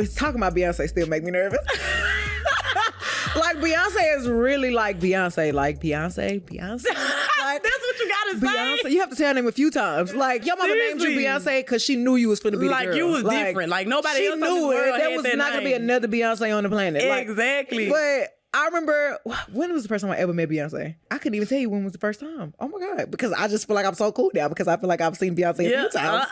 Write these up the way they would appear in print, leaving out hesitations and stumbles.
talking about Beyonce still make me nervous. Like, Beyonce is really like Beyonce. Like, Beyonce. Like, that's what you gotta Beyonce. say. You have to say her name a few times. Like, your mama named you Beyonce because she knew you was finna be the Like, girl. you was different. Like, nobody else on this world There had was that not going to be name. another Beyonce on the planet. Like, Exactly. but I remember, when was the first time I ever met Beyonce? I couldn't even tell you when was the first time. Oh my God. Because I just feel like I'm so cool now because I feel like I've seen Beyonce a few times.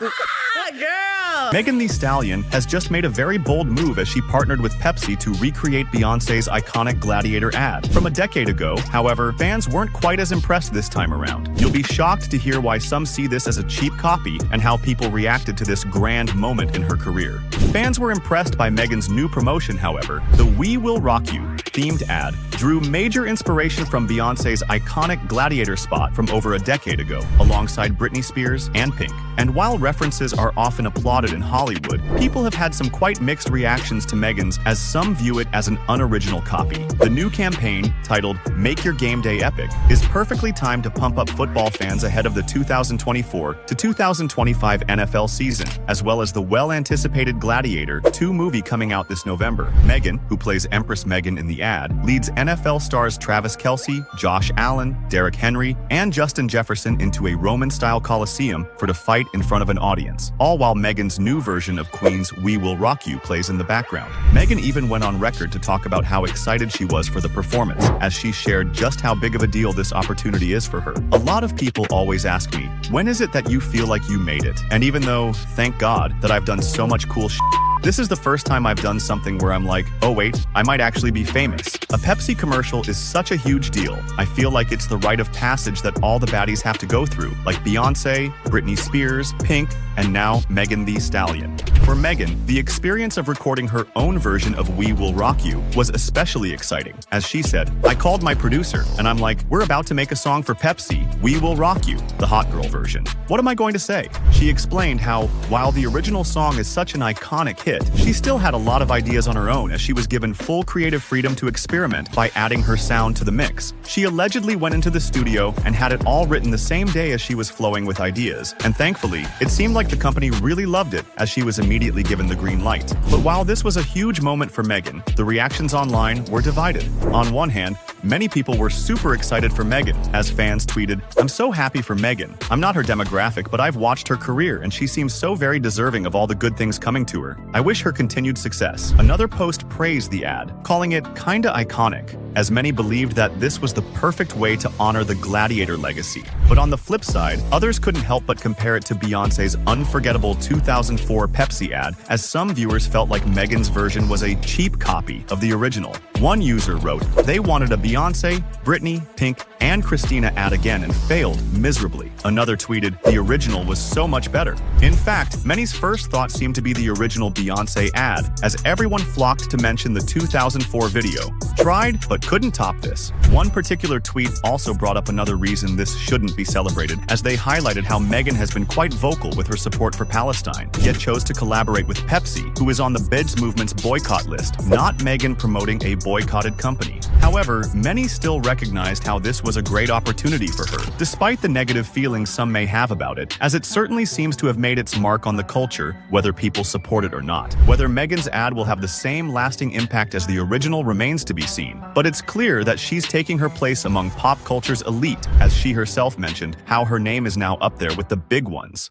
Girl. Megan Thee Stallion has just made a very bold move as she partnered with Pepsi to recreate Beyoncé's iconic Gladiator ad from a decade ago. However, fans weren't quite as impressed this time around. You'll be shocked to hear why some see this as a cheap copy and how people reacted to this grand moment in her career. Fans were impressed by Megan's new promotion, however. The "We Will Rock You" themed ad drew major inspiration from Beyoncé's iconic Gladiator spot from over a decade ago, alongside Britney Spears and Pink. And while references are often applauded in Hollywood, people have had some quite mixed reactions to Megan's, as some view it as an unoriginal copy. The new campaign, titled "Make Your Game Day Epic," is perfectly timed to pump up football fans ahead of the 2024 to 2025 NFL season, as well as the well-anticipated Gladiator 2 movie coming out this November. Megan, who plays Empress Megan in the ad, leads NFL stars Travis Kelce, Josh Allen, Derrick Henry, and Justin Jefferson into a Roman-style Coliseum for to fight in front of an audience, all while Megan's new version of Queen's "We Will Rock You" plays in the background. Megan even went on record to talk about how excited she was for the performance, as she shared just how big of a deal this opportunity is for her. A lot of people always ask me, when is it that you feel like you made it? And even though, thank God, that I've done so much cool shit, this is the first time I've done something where I'm like, oh wait, I might actually be famous. A Pepsi commercial is such a huge deal. I feel like it's the rite of passage that all the baddies have to go through, like Beyoncé, Britney Spears, Pink, and now Megan Thee Stallion. For Megan, the experience of recording her own version of "We Will Rock You" was especially exciting. As she said, "I called my producer and I'm like, we're about to make a song for Pepsi, "We Will Rock You," the hot girl version. What am I going to say?" She explained how, while the original song is such an iconic hit, she still had a lot of ideas on her own as she was given full creative freedom to experiment by adding her sound to the mix. She allegedly went into the studio and had it all written the same day as she was flowing with ideas, and thankfully, it seemed like the company really loved it as she was immediately given the green light. But while this was a huge moment for Megan, the reactions online were divided. On one hand, many people were super excited for Megan, as fans tweeted, "I'm so happy for Megan. I'm not her demographic, but I've watched her career and she seems so very deserving of all the good things coming to her. I wish her continued success." Another post praised the ad, calling it kinda iconic, as many believed that this was the perfect way to honor the Gladiator legacy. But on the flip side, others couldn't help but compare it to Beyoncé's unforgettable 2004 Pepsi ad, as some viewers felt like Megan's version was a cheap copy of the original. One user wrote, "They wanted a Beyoncé, Britney, Pink, and Christina ad again and failed miserably." Another tweeted, "The original was so much better." In fact, many's first thought seemed to be the original Beyoncé ad, as everyone flocked to mention the 2004 video. Tried, but couldn't top this. One particular tweet also brought up another reason this shouldn't be celebrated, as they highlighted how Megan has been quite vocal with her support for Palestine, yet chose to collaborate with Pepsi, who is on the Bids movement's boycott list, not Megan promoting a boycotted company. However, many still recognized how this was a great opportunity for her, despite the negative feelings some may have about it, as it certainly seems to have made its mark on the culture, whether people support it or not. Whether Megan's ad will have the same lasting impact as the original remains to be seen, but it's clear that she's taking her place among pop culture's elite, as she herself mentioned how her name is now up there with the big ones.